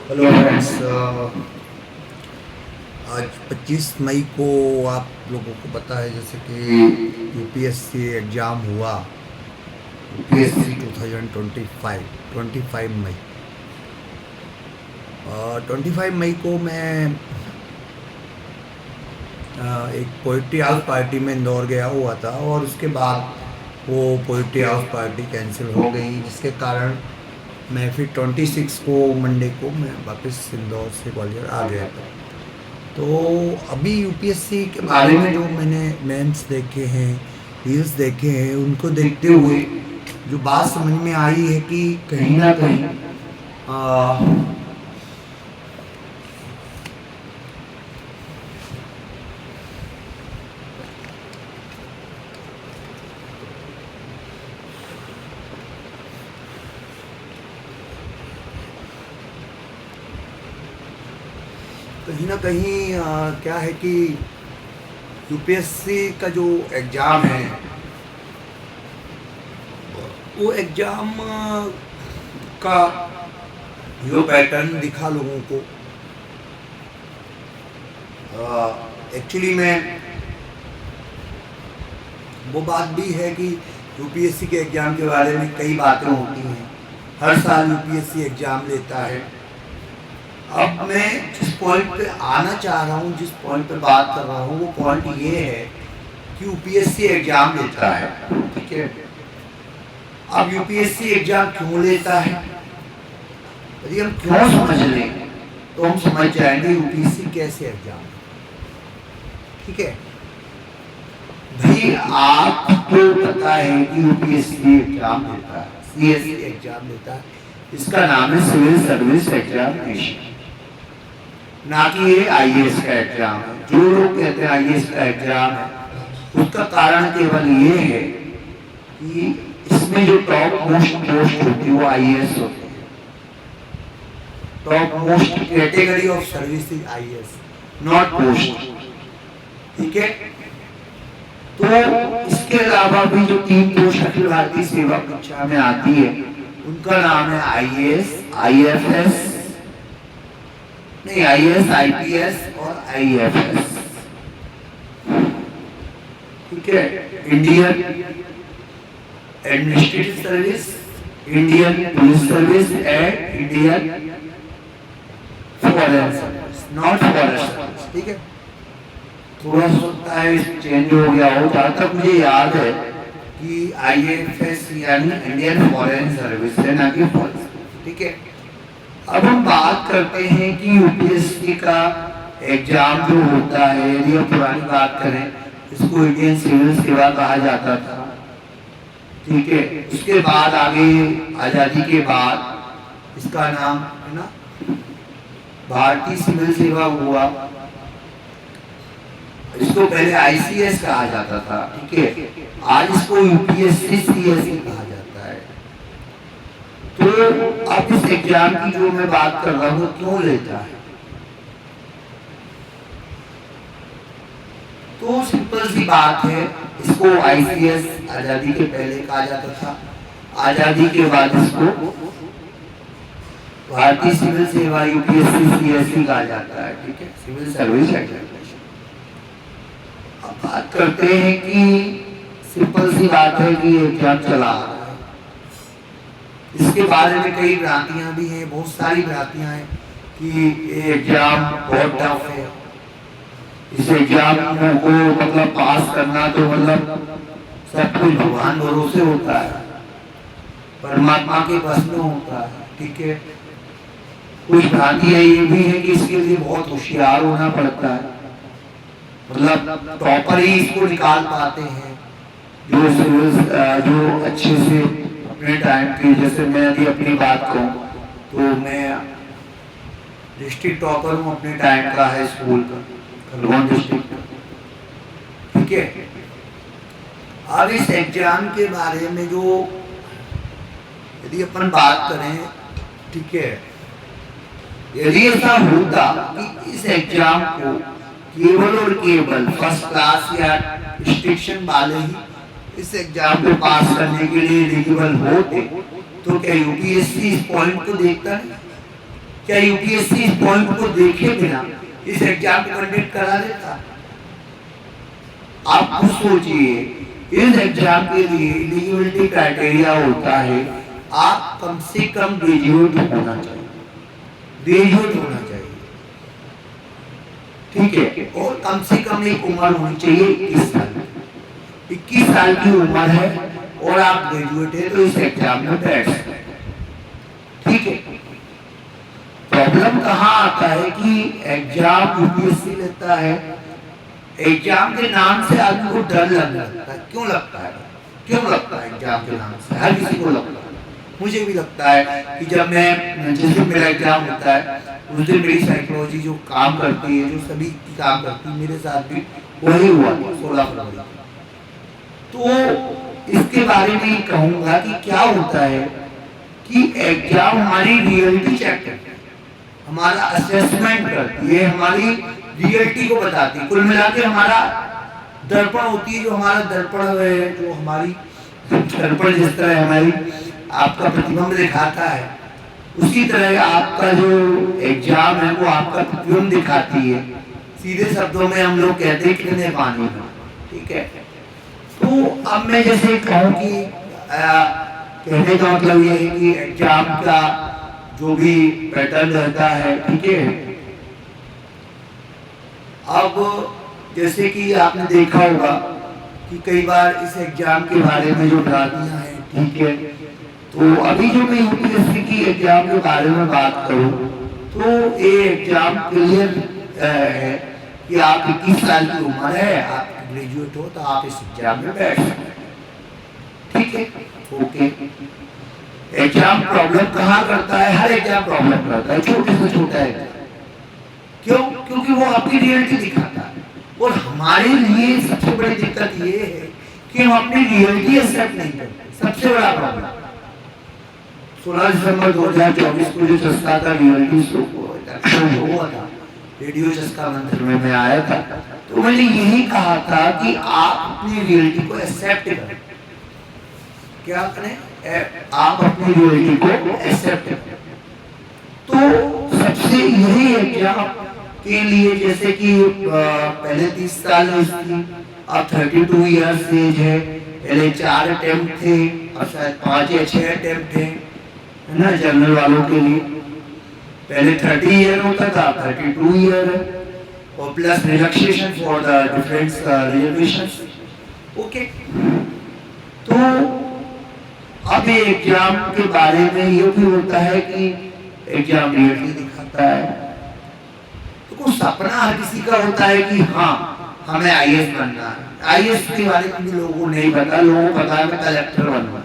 Hello friends. आज 25 मई को आप लोगों को पता है जैसे कि यूपीएससी एग्ज़ाम हुआ। यूपीएससी 2025 25 मई 25 मई को मैं एक पोइट्री हाउस पार्टी में इंदौर गया हुआ था और उसके बाद वो पोइट्री हाउस पार्टी कैंसिल हो गई, जिसके कारण मैं फिर 26 को मंडे को मैं वापस इंदौर से ग्वालियर आ गया था। तो अभी यूपीएससी के बारे में जो मैंने मेंस देखे हैं, रील्स देखे हैं, उनको देखते हुए जो बात समझ में आई है कि कहीं ना कहीं क्या है कि यूपीएससी का जो एग्ज़ाम है वो एग्ज़ाम का जो पैटर्न दिखा लोगों को, एक्चुअली में वो बात भी है कि यूपीएससी के एग्ज़ाम के बारे में कई बातें होती हैं। हर साल यूपीएससी एग्ज़ाम लेता है। अब मैं जिस पॉइंट पे आना चाह रहा हूँ, जिस पॉइंट पे बात कर रहा हूँ, वो पॉइंट ये है कि यूपीएससी एग्ज़ाम लेता है, ठीक है। अब यूपीएससी एग्ज़ाम क्यों लेता है, यदि हम क्यों समझ लें तो हम समझ जाएंगे यूपीएससी कैसे एग्ज़ाम, ठीक है। भाई आपको पता है कि यूपीएससी एग्ज़ाम लेता है, सीएससी एग्ज़ाम लेता है। इसका नाम है सिविल सर्विस एग्जामिनेशन, ना कि ये आईएएस का एग्जाम है। जो लोग कहते हैं आईएएस का एग्जाम है, उसका कारण केवल ये है कि इसमें जो टॉप मोस्ट पोस्ट होती है वो आईएएस होती है। Top most category of service is IAS, not post, ठीक है। तो इसके अलावा भी जो 3 पोस्ट अखिल भारतीय सेवा परीक्षा में आती है उनका नाम है आईएएस, आईएफएस, नहीं आईएएस, आईपीएस और आईएफएस, ठीक है। Indian administrative service, Indian police service and Indian foreign service, not forest service, ठीक है। थोड़ा सा सकता है चेंज हो गया हो। जहाँ तक मुझे याद है कि आईएफएस यानी इंडियन फॉरेन सर्विस है, ना कि फॉरेस्ट, ठीक है। अब हम बात करते हैं कि यूपीएससी का एग्जाम जो होता है, यदि हम पुरानी बात करें, इसको इंडियन सिविल सेवा कहा जाता था, ठीक है। उसके बाद आगे आजादी के बाद इसका नाम है ना भारतीय सिविल सेवा हुआ। इसको पहले आईसीएस कहा जाता था, ठीक है। आज इसको यूपीएससी सीएससी कहा जाता है। तो अब इस एग्जाम की जो मैं बात कर रहा हूँ क्यों लेता है, तो सिंपल सी बात है। इसको आईसीएस आजादी के पहले कहा जाता था, आजादी के बाद इसको भारतीय सिविल सेवा यूपीएससी सीएससी कहा जाता है, ठीक है, सिविल सर्विस एग्जामिनेशन। अब बात करते हैं कि सिंपल सी बात है कि एग्जाम चला रहा है, इसके बारे में कई भ्रांतियां भी हैं, बहुत सारी भ्रांतियां हैं कि एग्जाम बहुत टफ है, इस एग्जाम को मतलब पास करना तो मतलब सब कुछ भगवान भरोसे होता है, परमात्मा के बस में होता है, ठीक है। कुछ भ्रांतियां ये भी है कि इसके लिए बहुत होशियार होना पड़ता है, मतलब प्रॉपर ही इसको निकाल पाते हैं जो अच्छे से अपने टाइम पे। जैसे मैं यदि अपनी बात कहूँ तो मैं डिस्ट्रिक्ट टॉपर हूँ अपने टाइम का, है स्कूल का, खरगोन डिस्ट्रिक्ट, ठीक है। अब इस एग्जाम के बारे में जो यदि अपन बात करें, ठीक है, यदि ऐसा होता कि इस एग्जाम को केवल और केवल फर्स्ट क्लास या डिस्टिंक्शन वाले ही इस एग्जाम को पास करने के लिए एलिजिबल होते, तो क्या यूपीएससी इस पॉइंट को देखता है? क्या यूपीएससी इस पॉइंट को देखे बिना इस एग्जाम को कंडक्ट करा देता? आप खुद सोचिए, इस एग्जाम के लिए एलिजिबिलिटी क्राइटेरिया होता है आप कम से कम ग्रेजुएट होना चाहिए, ग्रेजुएट होना चाहिए, ठीक है, और कम से कम एक उम्र होनी चाहिए 21 साल। 21 साल की उम्र है और आप ग्रेजुएट है तो इस एग्जाम में बैठ सकते हैं, ठीक है। प्रॉब्लम कहाँ आता है कि एग्जाम यूपीएससी लेता है, एग्जाम के नाम से आदमी को डर लगने लगता है। क्यों लगता है? क्यों लगता है एग्जाम के नाम से? हर किसी को लगता है, मुझे भी लगता है कि जब मैं जिस दिन मेरा एग्जाम होता है उस दिन मेरी साइकोलॉजी जो काम करती है, जो सभी की काम करती है, मेरे साथ भी वही हुआ 16 फरवरी। तो इसके बारे में कहूँगा कि क्या होता है कि एग्जाम हमारी रियलिटी चेक करती है, हमारा असेसमेंट करती है, हमारी रियलिटी को बताती है। कुल मिला के हमारा दर्पण होती है, जो हमारा दर्पण है, जो हमारी दर्पण जिस तरह हमारी आपका प्रतिबिंब दिखाता है, उसी तरह आपका जो एग्जाम है वो आपका प्रतिबिंब दिखाती है। सीधे शब्दों में हम लोग कहते हैं कितने पानी में, ठीक है। तो अब मैं जैसे कहूँ कि कहने का मतलब ये है कि एग्जाम का जो भी पैटर्न रहता है, ठीक है। अब जैसे कि आपने देखा होगा कि कई बार इस एग्जाम के बारे में जो भ्रांतियां हैं, ठीक है, तो अभी जो मैं यूपीएससी की एग्जाम के बारे में बात करूं तो ये एग्जाम क्लियर है कि आप 21 साल की उम्र है, आप ग्रेजुएट हो तो आप इस एग्जाम में बैठ सकते हैं, ठीक है, ओके। एग्जाम प्रॉब्लम कहाँ करता है? हर एग्जाम प्रॉब्लम करता है, छोटे से छोटा है। क्यों? क्योंकि वो आपकी रियलिटी दिखाता है। और हमारे लिए सबसे बड़ी दिक्कत ये है कि हम अपनी रियलिटी एक्सेप्ट नहीं करते, सबसे बड़ा प्रॉब्लम। 16 दिसंबर 2024 को जो चस्का का रियलिटी शो हुआ था, रेडियो चस्का मंदिर में मैं आया था, तो मैंने यही कहा था कि आप अपनी रियलिटी को एक्सेप्ट करें। क्या करें? आप अपनी रियलिटी को एक्सेप्ट करें। तो सबसे यही एग्जाम के लिए, जैसे कि पहले 30 साल एज थी, अब 32 ईयर्स एज है, पहले 4 अटेम्प्ट थे और शायद 5 या 6 अटेम्प्ट थे, है ना, जनरल वालों के लिए। पहले 30 ईयर होता था, 32 ईयर है, और plus relaxation for the different reservations, okay. तो अब एग्जाम के बारे में ये भी होता है कि एग्जाम रियलिटी दिखाता है। तो कुछ सपना हर किसी का होता है कि हाँ हमें आईएएस बनना है। आईएएस के बारे में भी लोगों को नहीं पता, लोगों को पता है मैं कलेक्टर बनना।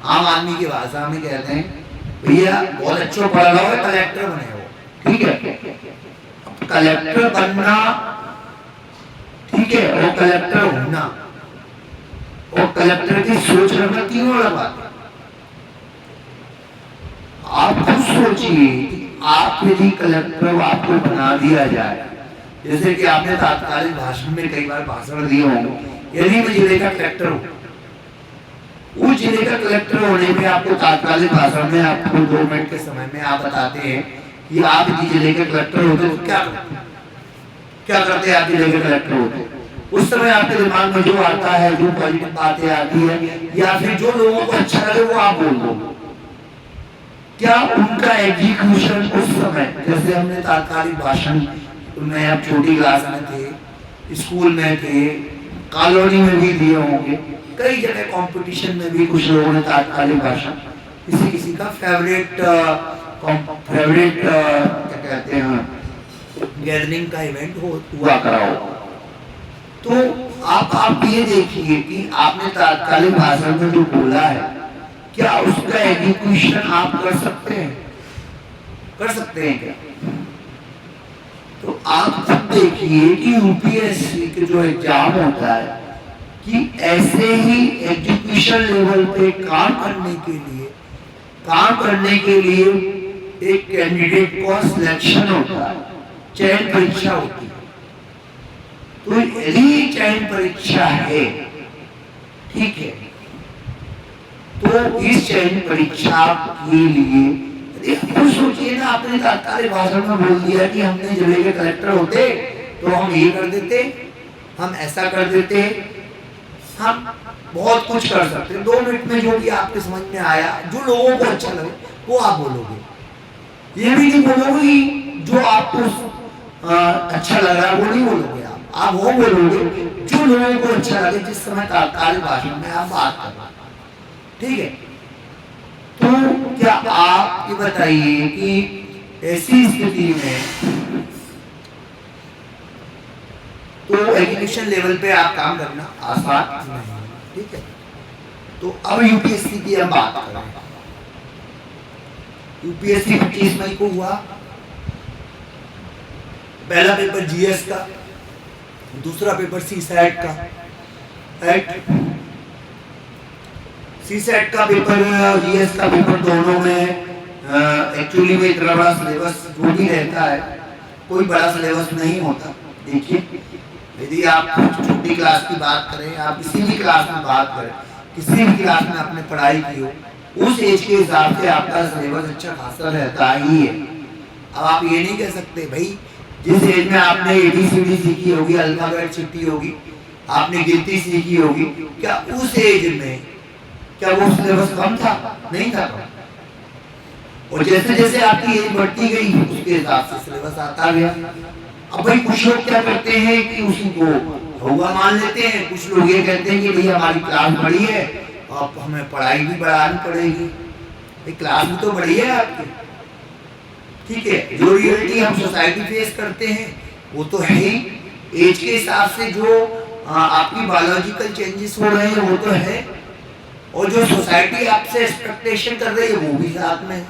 आम आदमी की भाषा में कहते हैं भैया बहुत अच्छा पढ़ रहा है, कलेक्टर बने हो, ठीक है। अब कलेक्टर बनना, ठीक है, और कलेक्टर होना और कलेक्टर की सोच रखना तीनों अलग बात है। आप खुद सोचिए कि आप यदि कलेक्टर आपको बना दिया जाए, जैसे कि आपने तात्कालिक भाषण में कई बार भाषण दिए होंगे, यदि मैं जिले का कलेक्टर हूँ, उस जिले का कलेक्टर होने में आपको तात्कालिक भाषण में आपको 2 मिनट के समय में आप बताते हैं कि आप यदि जिले के कलेक्टर होते तो क्या करते हैं? आप जिले के कलेक्टर होते, उस समय आपके दिमाग में जो आता है, जो पॉजिटिव बातें आती है, या फिर जो लोगों को अच्छा लगे वो आप बोल दो। क्या उनका एग्जीक्यूशन उस समय, जैसे हमने तात्कालिक भाषण में, आप छोटी क्लास में थे, स्कूल में थे, कॉलोनी में भी दिए होंगे, कई जगह कंपटीशन में भी कुछ लोगों ने तात्कालिक भाषण, किसी का फेवरेट क्या कहते हैं गैदरिंग का इवेंट हुआ कराओ। तो आप ये देखिए कि आपने तात्कालिक भाषण में जो बोला है, क्या उसका एग्जीक्यूशन आप कर सकते हैं? कर सकते हैं क्या? तो आप सब देखिए कि यूपीएससी के जो एग्जाम होता है कि ऐसे ही एजुकेशन लेवल पे काम करने के लिए एक कैंडिडेट का सिलेक्शन होता है, चयन परीक्षा होती है। तो यदि चयन परीक्षा है, ठीक है, तो इस चयन परीक्षा के लिए खुद सोचिए देखिए ना, आपने तात्कालिक भाषण में बोल दिया कि हमने जिले के कलेक्टर होते तो हम ये कर देते, हम ऐसा कर देते, हम बहुत कुछ कर सकते। 2 मिनट में जो भी आपके समझ में आया, जो लोगों को अच्छा लगे वो आप बोलोगे। ये भी नहीं बोलोगे जो आपको अच्छा लग रहा है वो नहीं बोलोगे, आप वो बोलोगे जो लोगों को अच्छा लगे, जिस समय तात्कालिक भाषण में आप बात कर रहे हैं। ठीक है, तो क्या आप ये बताइए कि ऐसी स्थिति में तो एजुकेशन लेवल पे आप काम करना आसान नहीं। ठीक है, तो अब यूपीएससी की हम बात कर रहे हैं। यूपीएससी 25 मई को हुआ। पहला पेपर जीएस का, दूसरा पेपर सीसैट का। सीसैट का पेपर, जीएस का पेपर, दोनों में एक्चुअली में इतना बड़ा सिलेबस जो भी रहता है, कोई बड़ा सिलेबस नहीं होता। देखिए, यदि आप छोटी क्लास की बात करें, आप किसी भी क्लास में बात करें, किसी भी क्लास में आपने पढ़ाई की हो, उस एज के हिसाब से आपका सिलेबस अच्छा खासा रहता ही है। अब आप ये नहीं कह सकते भाई जिस एज में आपने ABCD सीखी होगी, अल्फाबेट सीखी होगी, आपने गिनती सीखी होगी, क्या उस एज में क्या वो सिलेबस कम था? नहीं था। और जैसे जैसे आपकी एज बढ़ती गई उसके हिसाब से सिलेबस आता गया। अब भाई कुछ लोग क्या करते हैं कि उसी को होगा मान लेते हैं, कुछ लोग ये कहते हैं कि भैया हमारी क्लास बड़ी है, अब हमें पढ़ाई भी बढ़ानी पड़ेगी। भाई क्लास भी तो बड़ी है आपकी। ठीक है, जो रियलिटी हम सोसाइटी फेस करते हैं वो तो है ही, एज के हिसाब से जो आपकी बायोलॉजिकल चेंजेस हो रहे हैं वो तो है, और जो सोसाइटी आपसे एक्सपेक्टेशन कर रही है वो भी साथ में है।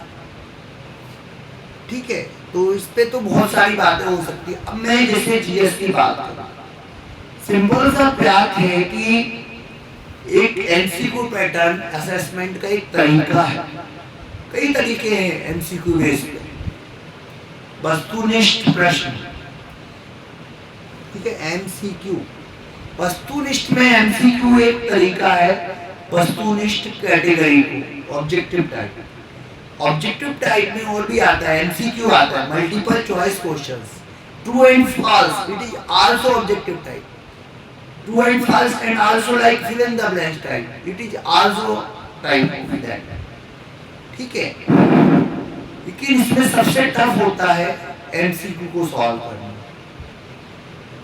ठीक है, तो इस पे तो बहुत सारी बातें हो सकती है। अब मैं जैसे जीएस की बात करूं, सिंपल सा बात है कि एक एमसीक्यू पैटर्न असेसमेंट का एक तरीका है। कई तरीके हैं एमसीक्यू बेस्ड पे, वस्तुनिष्ठ प्रश्न। ठीक है, एमसीक्यू वस्तुनिष्ठ में एमसीक्यू एक तरीका है, वस्तुनिष्ठ कैटेगरी को ऑब्जेक्टिव टाइप। ऑब्जेक्टिव टाइप में और भी आता है, एमसीक्यू आता है, multiple choice questions, true and false, it is also objective type. True and false and also like fill in the blank type, it is also type of that. ठीक है, लेकिन इसमें सबसे टफ होता है एमसीक्यू को सॉल्व करना।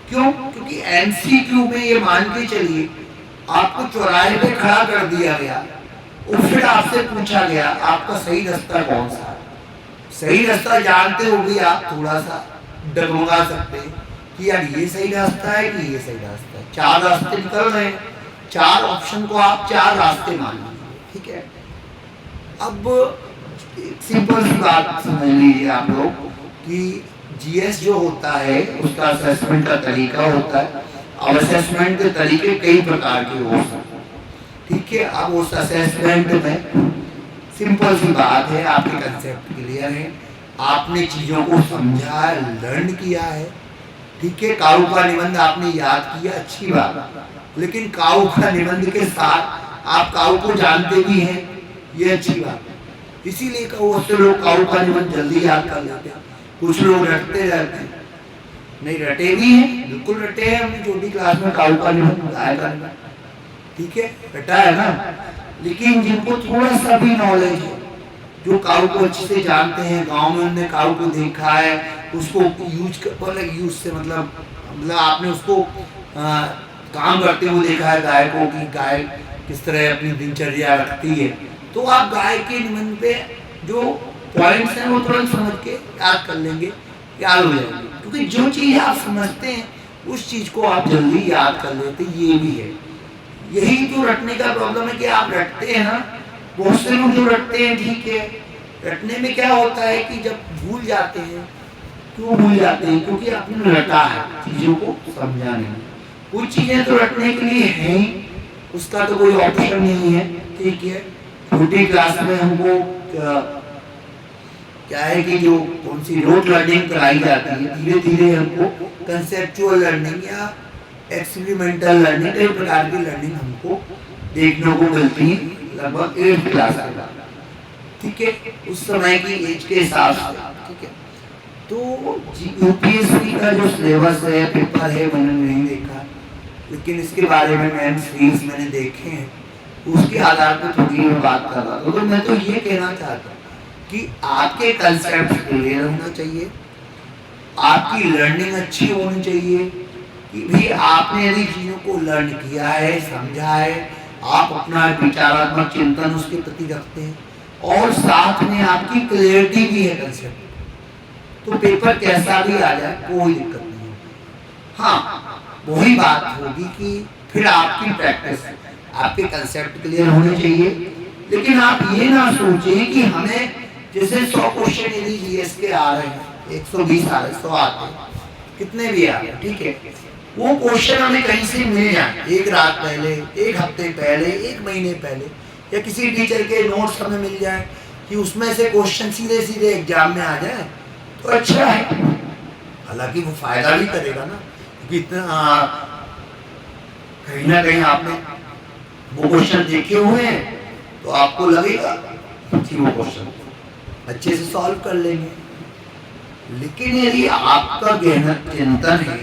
क्यों? क्योंकि एमसीक्यू में ये मान के चलिए आपको चौराहे पे खड़ा कर दिया गया और फिर आपसे पूछा गया आपका सही रास्ता कौन सा है। सही रास्ता जानते हो भी आप थोड़ा सा डगमगा सकते हैं कि यार ये सही रास्ता है कि ये सही रास्ता है। 4 रास्ते निकल रहे हैं, 4 ऑप्शन को आप 4 रास्ते मान लीजिए। ठीक है, अब सिंपल सी बात समझ लीजिए आप लोग कि जीएस जो होता है उसका असेसमेंट का तरीका होता है। अब असेसमेंट के तरीके कई प्रकार के हो सकते हैं। ठीक है, अब उस असेसमेंट में सिंपल सी बात है, आपके कंसेप्ट क्लियर है, आपने चीज़ों को समझा, लर्न किया है। ठीक है, काऊ का निबंध आपने याद किया, अच्छी बात, लेकिन काऊ का निबंध के साथ आप काऊ को जानते भी हैं, ये अच्छी बात है। इसीलिए बहुत से लोग काऊ का निबंध जल्दी याद कर लेते हैं, कुछ लोग रटते रहते हैं। नहीं, रटे भी हैं, बिल्कुल रटे हैं, हमने छोटी क्लास में काऊ का निबंध गाया करना। ठीक है, रटा है ना, लेकिन जिनको थोड़ा सा भी नॉलेज है, जो काऊ को अच्छे से जानते हैं, गांव में उन्होंने काऊ को देखा है, उसको यूज से मतलब आपने उसको काम करते हुए देखा है गाय को कि गाय किस तरह अपनी दिनचर्या रखती है, तो आप गाय के निबंध पे जो पॉइंट्स हैं वो तुरंत समझ के याद कर लेंगे, याद हो जाएंगे। क्योंकि जो चीज़ आप समझते हैं उस चीज़ को आप जल्दी याद कर लेते, ये भी है। यही तो रटने का प्रॉब्लम है कि आप रटते हैं ना, बहुत से लोग जो रटते हैं, ठीक है, रटने में क्या होता है कि जब भूल जाते हैं, क्यों भूल जाते हैं? क्योंकि आपने रटा है, चीज़ों को समझा नहीं। कुछ चीज़ें तो रटने के लिए हैं ही, उसका तो कोई ऑप्शन नहीं है। ठीक है, छोटी क्लास में हमको क्या है कि जो कौन सी रोट लर्निंग कराई जाती है, धीरे धीरे हमको कंसेप्चुअल लर्निंग या एक्सपेरिमेंटल लर्निंग, कई प्रकार की लर्निंग हमको देखने को मिलती है लगभग 8th क्लास के बाद। ठीक है, उस समय की एज के हिसाब से तो यूपीएससी का जो सिलेबस है, पेपर है, मैंने नहीं देखा, लेकिन इसके बारे में सीरीज मैंने देखे हैं, उसके आधार पर थोड़ी मैं बात कर रहा था। तो मैं तो ये कहना चाहता हूँ कि आपके कंसेप्ट क्लियर होना चाहिए, आपकी लर्निंग अच्छी होनी चाहिए, कि भी आपने यदि चीज़ों को लर्न किया है, समझा है, आप अपना विचारात्मक चिंतन उसके प्रति रखते हैं, और साथ में आपकी क्लियरिटी भी है कंसेप्ट, तो पेपर कैसा भी आ जाए कोई दिक्कत नहीं होगी। हाँ, वही बात होगी कि फिर आपकी प्रैक्टिस, आपके कंसेप्ट क्लियर होने चाहिए, लेकिन आप ये ना सोचें कि हमें जैसे 100 क्वेश्चन यदि जीएस के आ रहे हैं, 120 आ रहे, 100 आते हैं, कितने भी आ रहे, ठीक है, वो क्वेश्चन हमें कहीं से मिल जाए, एक रात पहले, एक हफ्ते पहले, एक महीने पहले, या किसी टीचर के नोट्स हमें मिल जाए कि उसमें से क्वेश्चन सीधे सीधे एग्जाम में आ जाए, तो अच्छा है। हालांकि वो फायदा भी करेगा ना, क्योंकि इतना कहीं ना कहीं आपने वो क्वेश्चन देखे हुए हैं, तो आपको लगेगा कि वो क्वेश्चन अच्छे से सॉल्व कर लेंगे। लेकिन यदि आपका गहन चिंतन है,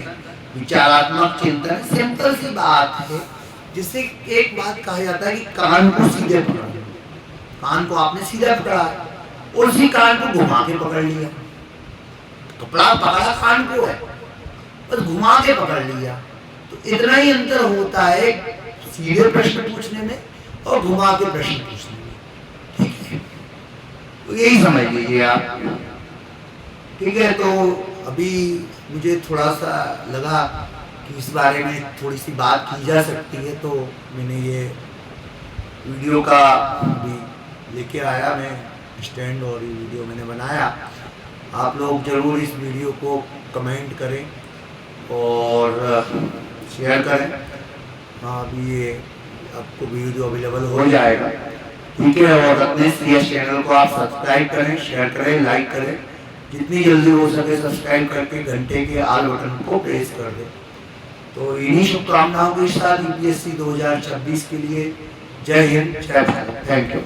विचारात्मक चिंतन, सिंपल सी बात है, जिससे एक बात कहा जाता है कि कान को सीधे पकड़ा, कान को आपने सीधा पकड़ा और उसी कान को घुमा के पकड़ लिया, कपड़ा पकड़ा कान को है, बस घुमा के पकड़ लिया, तो इतना ही अंतर होता है सीधे प्रश्न पूछने में और घुमा के प्रश्न पूछने में, ठीक है, तो यही समझ लीजिए आप, ठीक है। तो अभी मुझे थोड़ा सा लगा कि इस बारे में थोड़ी सी बात की जा सकती है, तो मैंने ये वीडियो का अभी लेके आया मैं स्टैंड, और ये वीडियो मैंने बनाया। आप लोग ज़रूर इस वीडियो को कमेंट करें और शेयर करें। हाँ, अभी ये आपको वीडियो अवेलेबल हो जाएगा, ठीक है, और अपने CS चैनल को आप सब्सक्राइब करें, शेयर करें, लाइक करें, जितनी जल्दी हो सके सब्सक्राइब करके घंटे के आल बटन को प्रेस कर दें। तो इन्हीं शुभकामनाओं के साथ UPSC 2026 के लिए जय हिंद, जय भारत, थैंक यू।